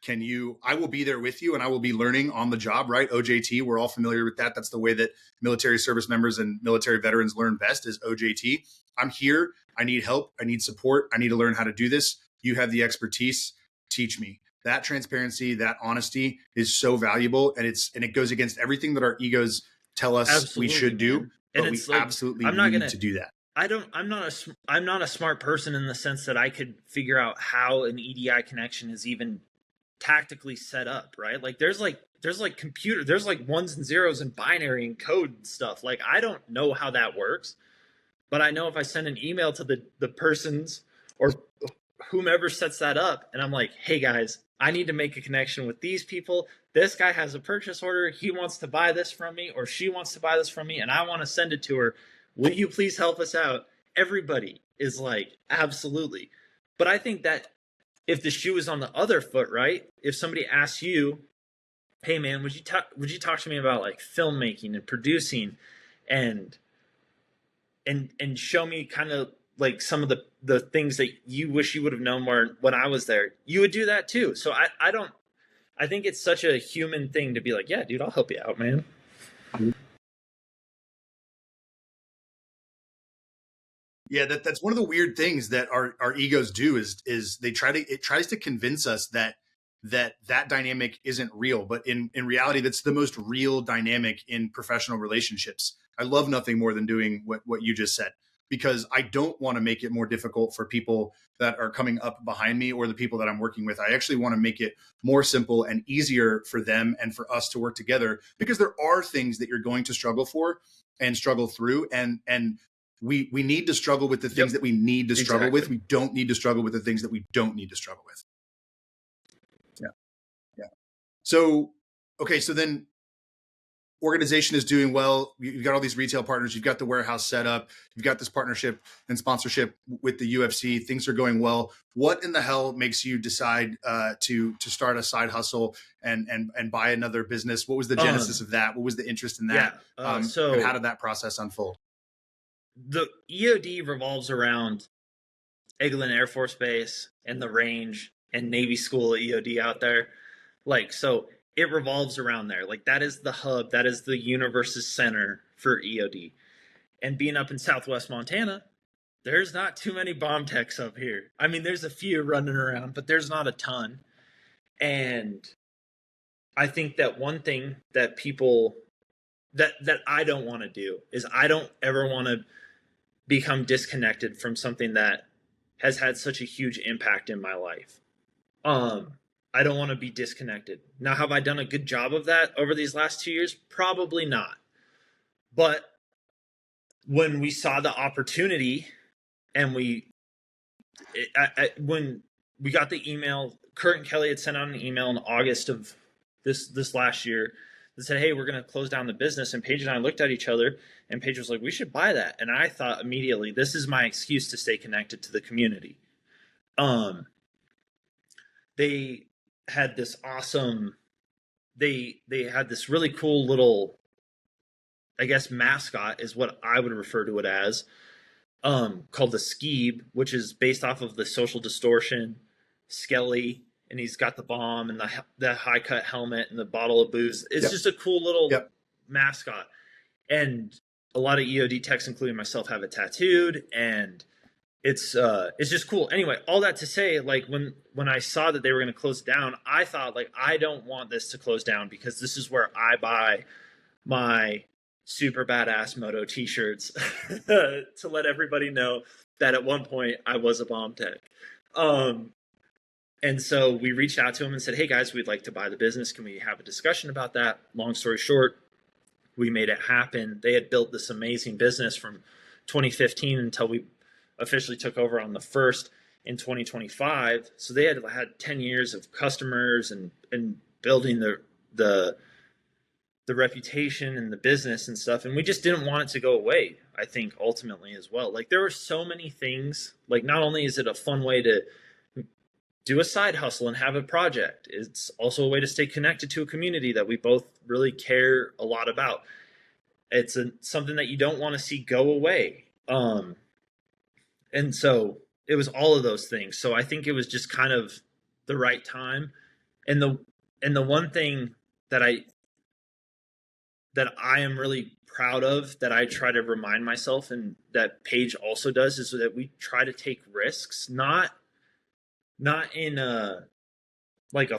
I will be there with you, and I will be learning on the job, right? OJT, we're all familiar with that. That's the way that military service members and military veterans learn best, is OJT. I'm here. I need help. I need support. I need to learn how to do this. You have the expertise. Teach me. That transparency, that honesty is so valuable, and it goes against everything that our egos tell us we Absolutely, should do, man. And but we it's like, absolutely I'm not need gonna. to do that. I'm not a smart person in the sense that I could figure out how an EDI connection is even tactically set up, right? Like there's like computer, there's like ones and zeros and binary and code and stuff. Like I don't know how that works, but I know if I send an email to the persons or whomever sets that up, and I'm like, hey guys, I need to make a connection with these people. This guy has a purchase order. He wants to buy this from me, or she wants to buy this from me, and I want to send it to her. Will you please help us out? Everybody is like, absolutely. But I think that if the shoe is on the other foot, right? If somebody asks you, hey man, would you talk to me about like filmmaking and producing and show me kind of like some of the things that you wish you would have known more when I was there, you would do that too. So I think it's such a human thing to be like, yeah, dude, I'll help you out, man. Yeah, that's one of the weird things that our egos do is it tries to convince us that dynamic isn't real, but in reality, that's the most real dynamic in professional relationships. I love nothing more than doing what you just said, because I don't want to make it more difficult for people that are coming up behind me or the people that I'm working with. I actually want to make it more simple and easier for them and for us to work together, because there are things that you're going to struggle for and struggle through, and we need to struggle with the things that we need to struggle with. We don't need to struggle with the things that we don't need to struggle with. Yeah. Yeah. So, okay. So then organization is doing well. You've got all these retail partners. You've got the warehouse set up. You've got this partnership and sponsorship with the UFC. Things are going well. What in the hell makes you decide to start a side hustle and buy another business? What was the genesis of that? What was the interest in that? So and how did that process unfold? The EOD revolves around Eglin Air Force Base and the range and Navy School EOD out there. Like, so it revolves around there. Like, that is the hub. That is the universe's center for EOD. And being up in Southwest Montana, there's not too many bomb techs up here. I mean, there's a few running around, but there's not a ton. And I think that one thing that people that I don't want to do is I don't ever want to become disconnected from something that has had such a huge impact in my life. I don't want to be disconnected. Now, have I done a good job of that over these last 2 years? Probably not. But when we saw the opportunity and when we got the email Kurt and Kelly had sent out an email in August of this last year that said, hey, we're going to close down the business. And Paige and I looked at each other, and Paige was like, we should buy that. And I thought immediately, this is my excuse to stay connected to the community. They had this awesome, they had this really cool little, I guess, mascot is what I would refer to it as, called the Skeeb, which is based off of the Social Distortion Skelly, and he's got the bomb and the high cut helmet and the bottle of booze. It's just a cool little mascot. And a lot of EOD techs, including myself, have it tattooed, and it's just cool. Anyway, all that to say, like when I saw that they were going to close down, I thought, like, I don't want this to close down, because this is where I buy my super badass moto t-shirts to let everybody know that at one point I was a bomb tech. And so we reached out to him and said, hey guys, we'd like to buy the business. Can we have a discussion about that? Long story short, we made it happen. They had built this amazing business from 2015 until we officially took over on the 1st in 2025. So they had 10 years of customers and building the reputation and the business and stuff. And we just didn't want it to go away, I think, ultimately as well. Like, there were so many things. Like, not only is it a fun way to do a side hustle and have a project, it's also a way to stay connected to a community that we both really care a lot about. It's something that you don't want to see go away. And so it was all of those things. So I think it was just kind of the right time. And the one thing that I am really proud of, that I try to remind myself, and that Paige also does, is that we try to take risks, not in a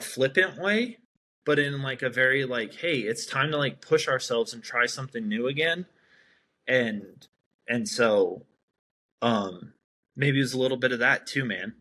flippant way, but in like a very like, hey, it's time to like push ourselves and try something new again. And so maybe it was a little bit of that too, man.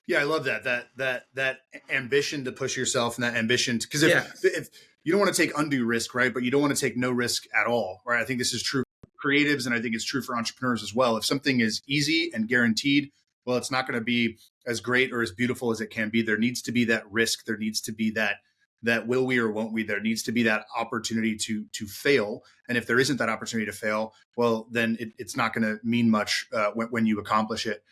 Yeah, I love that ambition to push yourself, and that ambition because if you don't want to take undue risk, right? But you don't want to take no risk at all, right? I think this is true for creatives, and I think it's true for entrepreneurs as well. If something is easy and guaranteed, well, it's not going to be as great or as beautiful as it can be. There needs to be that risk. There needs to be that will we or won't we. There needs to be that opportunity to fail. And if there isn't that opportunity to fail, well, then it's not going to mean much when you accomplish it.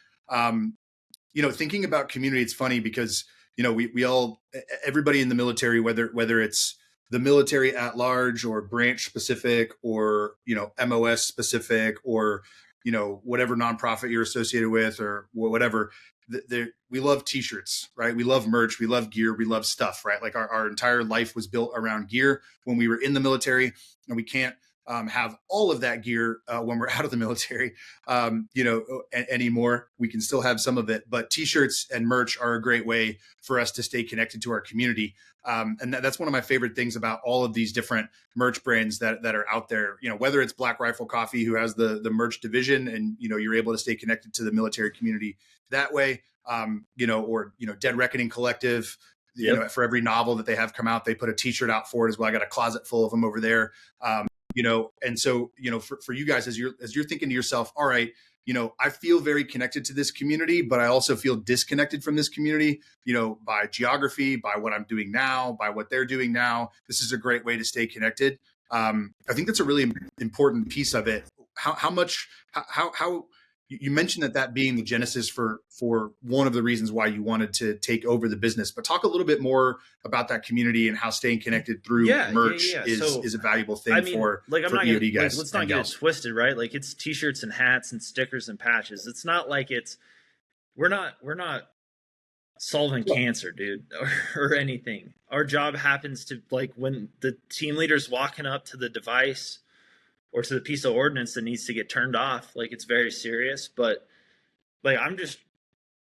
Thinking about community, it's funny because, we all, everybody in the military, whether it's the military at large or branch specific or, MOS specific or, whatever nonprofit you're associated with or whatever, we love t-shirts, right? We love merch, we love gear, we love stuff, right? Like our entire life was built around gear when we were in the military, and we can't have all of that gear when we're out of the military, anymore. We can still have some of it, but t-shirts and merch are a great way for us to stay connected to our community. And that's one of my favorite things about all of these different merch brands that are out there, whether it's Black Rifle Coffee, who has the merch division, and, you're able to stay connected to the military community that way, or, Dead Reckoning Collective, for every novel that they have come out, they put a t-shirt out for it as well. I got a closet full of them over there. And so, for you guys, as you're thinking to yourself, all right, I feel very connected to this community, but I also feel disconnected from this community, by geography, by what I'm doing now, by what they're doing now. This is a great way to stay connected. I think that's a really important piece of it. How you mentioned that being the genesis for one of the reasons why you wanted to take over the business, but talk a little bit more about that community and how staying connected through merch is a valuable thing for EOD guys. Let's not get it twisted, right? Like, it's t-shirts and hats and stickers and patches. It's not like we're not solving cancer, dude, or anything. Our job happens to, like, when the team leader's walking up to the device or to the piece of ordnance that needs to get turned off, like, it's very serious. But like, I'm just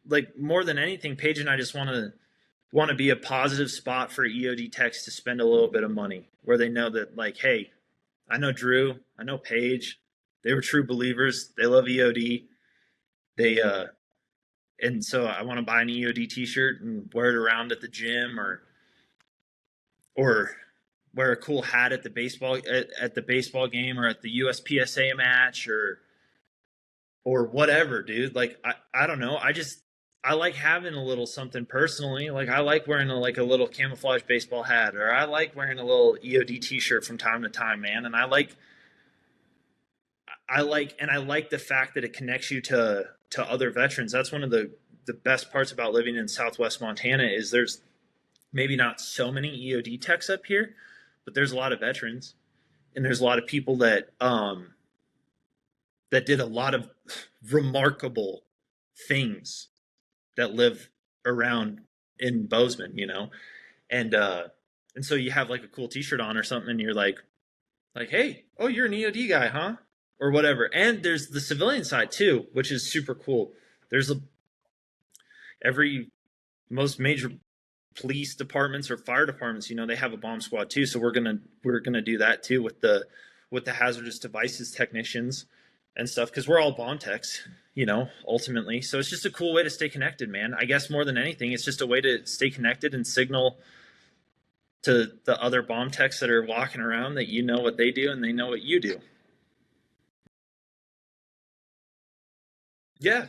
like, more than anything, Paige and I just want to be a positive spot for EOD techs to spend a little bit of money, where they know that, like, hey, I know Drew, I know Paige, they were true believers, they love EOD, and so I want to buy an EOD t-shirt and wear it around at the gym, or wear a cool hat at the baseball game, or at the USPSA match, or or whatever, dude. Like, I don't know. I like having a little something personally. Like, I like wearing a little camouflage baseball hat, or I like wearing a little EOD t-shirt from time to time, man. And I like the fact that it connects you to other veterans. That's one of the best parts about living in Southwest Montana is there's maybe not so many EOD techs up here, but there's a lot of veterans, and there's a lot of people that that did a lot of remarkable things that live around in Bozeman, you know, and so you have like a cool T-shirt on or something, and you're like, hey, oh, you're an EOD guy, huh? Or whatever. And there's the civilian side too, which is super cool. There's most major police departments or fire departments, you know, they have a bomb squad too. So we're gonna do that too with the hazardous devices technicians and stuff, because we're all bomb techs, you know, ultimately. So it's just a cool way to stay connected, man. I guess more than anything, it's just a way to stay connected and signal to the other bomb techs that are walking around that you know what they do and they know what you do. Yeah.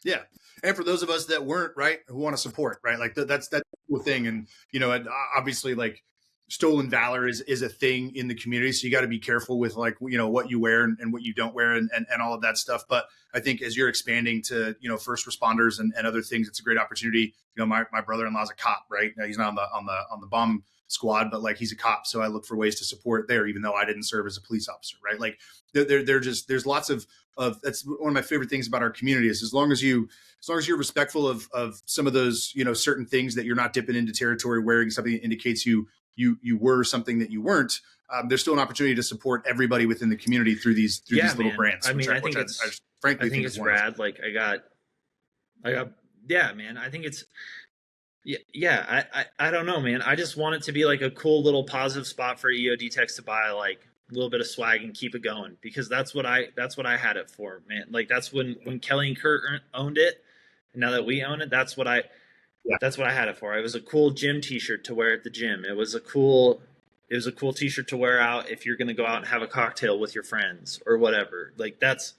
Yeah. And for those of us that weren't, right, who want to support, right, like that's a cool thing. And, you know, and obviously like stolen valor is a thing in the community. So you got to be careful with like, you know, what you wear and what you don't wear and all of that stuff. But I think as you're expanding to, you know, first responders and other things, it's a great opportunity. You know, my brother-in-law's a cop, right? Now, he's not on the bomb squad, but like he's a cop. So I look for ways to support there, even though I didn't serve as a police officer, right? Like they're just, there's lots of that's one of my favorite things about our community is as long as you're respectful of some of those, you know, certain things that you're not dipping into territory, wearing something that indicates you were something that you weren't. There's still an opportunity to support everybody within the community through these little brands. I mean, I think it's rad. Like I got, yeah, man. I think it's, yeah. I don't know, man. I just want it to be like a cool little positive spot for EOD techs to buy like a little bit of swag and keep it going, because that's what I had it for, man. Like that's when Kelly and Kurt owned it. And now that we own it, that's what I had it for. It was a cool gym t-shirt to wear at the gym. It was a cool t-shirt to wear out if you're going to go out and have a cocktail with your friends or whatever. Like that's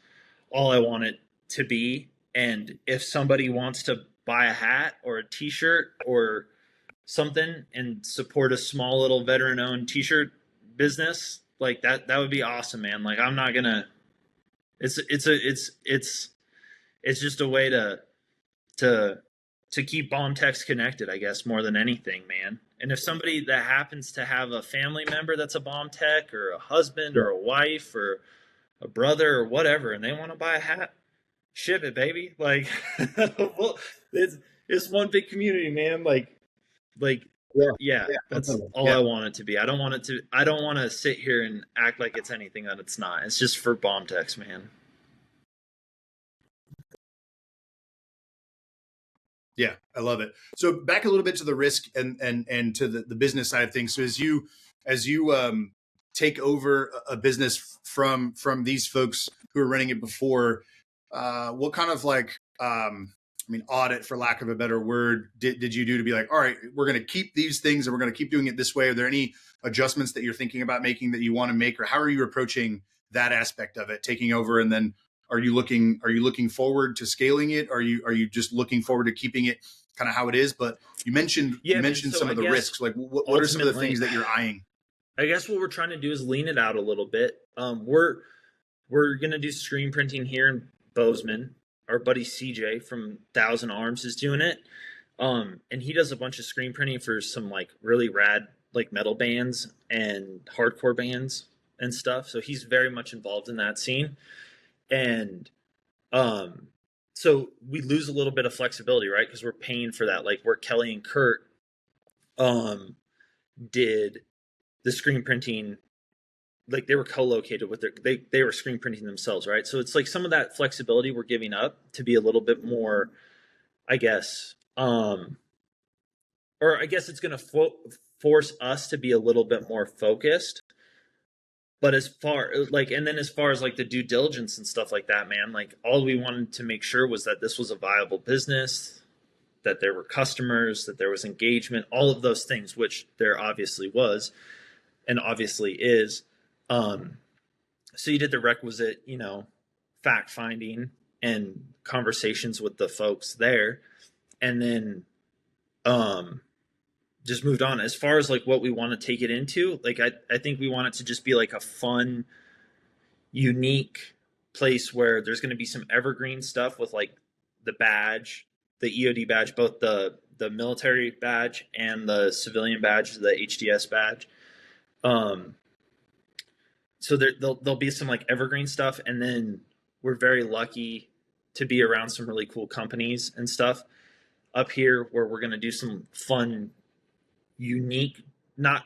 all I want it to be. And if somebody wants to buy a hat or a t-shirt or something and support a small little veteran owned t-shirt business, like that would be awesome, man. Like I'm not going to, it's just a way to keep bomb techs connected, I guess, more than anything, man. And if somebody that happens to have a family member that's a bomb tech or a husband or a wife or a brother or whatever, and they want to buy a hat, ship it, baby. Like, well, it's one big community, man. Yeah, that's all I want it to be. I don't want to sit here and act like it's anything that it's not. It's just for bomb techs, man. Yeah, I love it. So back a little bit to the risk and to the business side of things. So as you take over a business from these folks who are running it before, what kind of like audit, for lack of a better word, did you do to be like, all right, we're going to keep these things and we're going to keep doing it this way? Are there any adjustments that you're thinking about making that you want to make, or how are you approaching that aspect of it, taking over? And then are you looking forward to scaling it? Are you just looking forward to keeping it kind of how it is? But you mentioned some of the risks. Like what are some of the things that you're eyeing? I guess what we're trying to do is lean it out a little bit. We're going to do screen printing here in Bozeman. Our buddy CJ from Thousand Arms is doing it. And he does a bunch of screen printing for some like really rad like metal bands and hardcore bands and stuff. So he's very much involved in that scene. And so we lose a little bit of flexibility, right? Because we're paying for that. Like where Kelly and Kurt did the screen printing, like they were co-located with they were screen printing themselves, right? So it's like some of that flexibility we're giving up to be a little bit more, I guess, or I guess it's going to force us to be a little bit more focused. But as far as like the due diligence and stuff like that, man, like all we wanted to make sure was that this was a viable business, that there were customers, that there was engagement, all of those things, which there obviously was and obviously is. So you did the requisite, fact finding and conversations with the folks there, and then just moved on. As far as like what we want to take it into, like I think we want it to just be like a fun, unique place where there's going to be some evergreen stuff with like the badge, the EOD badge, both the military badge and the civilian badge, the HDS badge. So there'll be some like evergreen stuff, and then we're very lucky to be around some really cool companies and stuff up here where we're going to do some fun, unique, not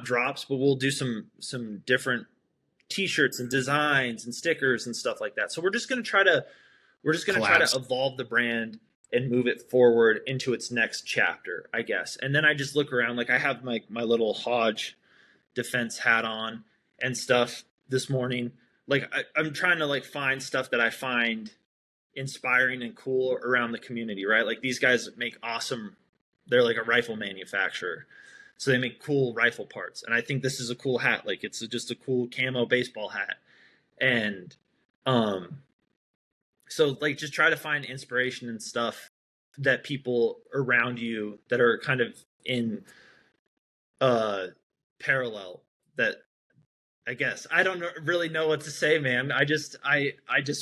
drops, but we'll do some different t-shirts and designs and stickers and stuff like that. So we're just going to try to evolve the brand and move it forward into its next chapter, I guess. And then I just look around, like I have my little Hodge defense hat on and stuff this morning. Like I'm trying to like find stuff that I find inspiring and cool around the community, right? Like these guys make awesome, they're like a rifle manufacturer. So they make cool rifle parts. And I think this is a cool hat. Like it's just a cool camo baseball hat. And so like just try to find inspiration and stuff that people around you that are kind of in parallel, that I guess I don't really know what to say, man. I just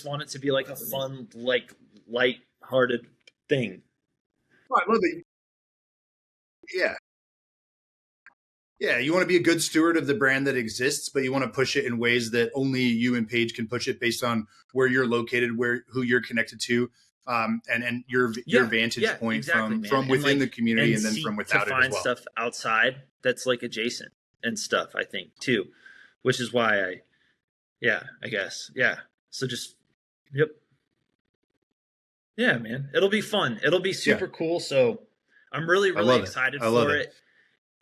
want it to be like a fun, like light-hearted thing. Oh, I love it. Yeah, you want to be a good steward of the brand that exists, but you want to push it in ways that only you and Paige can push it based on where you're located, who you're connected to, and your vantage point exactly, from within the community and then from without it as well. To find stuff outside that's like adjacent and stuff, I think too, which is why I guess. So just, yep. Yeah, man, it'll be fun. It'll be super cool. So I'm really excited for it.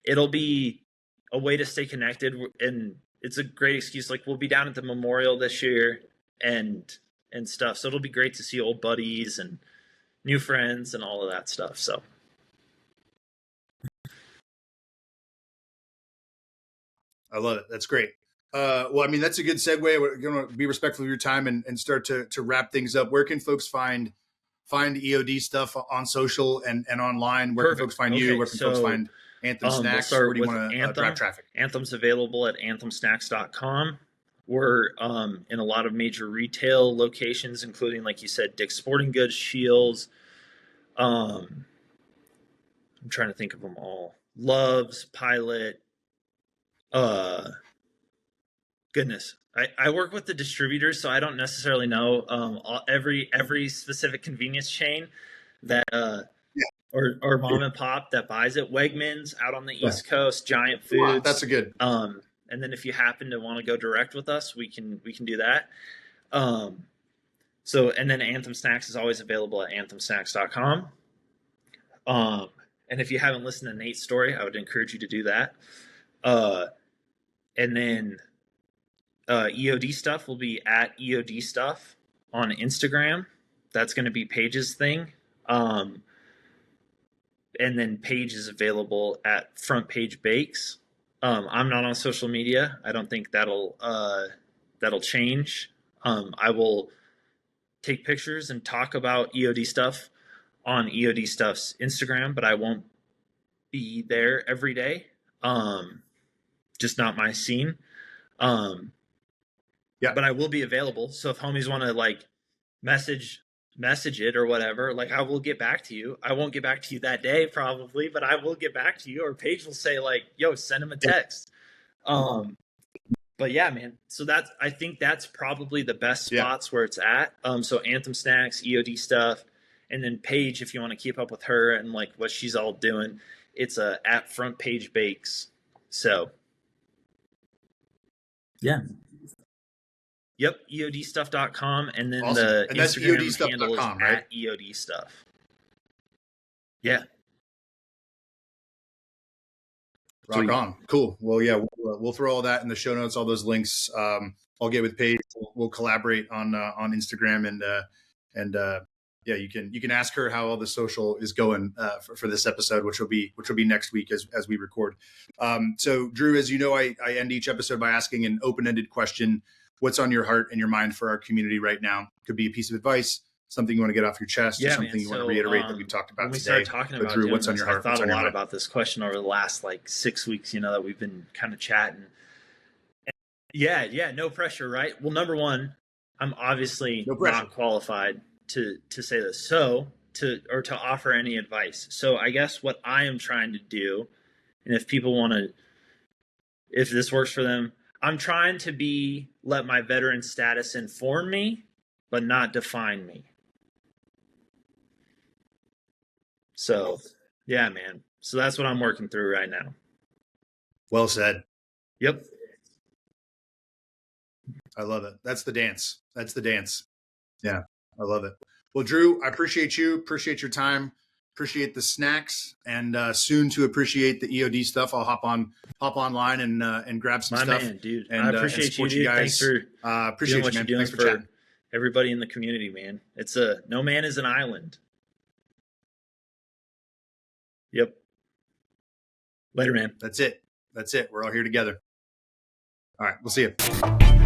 It'll be a way to stay connected, and it's a great excuse. Like we'll be down at the memorial this year and stuff. So it'll be great to see old buddies and new friends and all of that stuff. So. I love it. That's great. Well, I mean, that's a good segue. We're going to be respectful of your time and start to wrap things up. Where can folks find EOD stuff on social and online? Where can folks find you? Where can folks find Anthem Snacks? Where do you want to drive traffic? Anthem's available at anthemsnacks.com. We're in a lot of major retail locations, including, like you said, Dick's Sporting Goods, Shields. I'm trying to think of them all. Love's, Pilot. Goodness. I work with the distributors, so I don't necessarily know every specific convenience chain that or mom and pop that buys it. Wegmans out on the East Coast, Giant Foods. Wow, that's a good. And then if you happen to want to go direct with us, we can do that. So and then Anthem Snacks is always available at anthemsnacks.com. And if you haven't listened to Nate's story, I would encourage you to do that. And then EOD stuff will be at EOD stuff on Instagram. That's going to be Paige's thing. And then Paige is available at Front Page Bakes. I'm not on social media. I don't think that'll change. I will take pictures and talk about EOD stuff on EOD stuff's Instagram, but I won't be there every day. Just not my scene. But I will be available. So if homies want to like message it or whatever, like I will get back to you. I won't get back to you that day probably, but I will get back to you, or Paige will say like, yo, send him a text. But yeah, man. So I think that's probably the best spots where it's at. So Anthem Snacks, EOD stuff, and then Paige, if you want to keep up with her and like what she's all doing, it's at Front Page Bakes. So yeah. Yep, EODstuff.com, and then awesome. The and that's Instagram handle is right? at EOD stuff. Yeah. Rock on. Cool. Well, yeah, we'll throw all that in the show notes, all those links. I'll get with Paige. We'll collaborate on Instagram and yeah, you can ask her how all the social is going for this episode, which will be next week as we record. So Drew, as you know, I end each episode by asking an open-ended question. what's on your heart and your mind for our community right now. Could be a piece of advice, something you want to get off your chest, or something you want to reiterate that we talked about when we today. started talking about Drew, doing what's on this, your heart? I thought what's a on lot your about this question over the last like 6 weeks, that we've been kind of chatting. Yeah, no pressure, right? Well, number one, I'm obviously not qualified to say this, to offer any advice. So I guess what I am trying to do, and if people want to, if this works for them, I'm trying to let my veteran status inform me, but not define me. So, yeah, man. So that's what I'm working through right now. Well said. Yep. I love it. That's the dance. Yeah, I love it. Well, Drew, I appreciate you. Appreciate your time. Appreciate the snacks, and soon to appreciate the EOD stuff. I'll hop online and grab some stuff. Man, dude. And, I appreciate you, dude. Thanks for appreciate what you, you're man. doing Thanks for for chatting. Everybody in the community, man. No man is an island. Yep. Later, man. That's it. We're all here together. All right. We'll see you.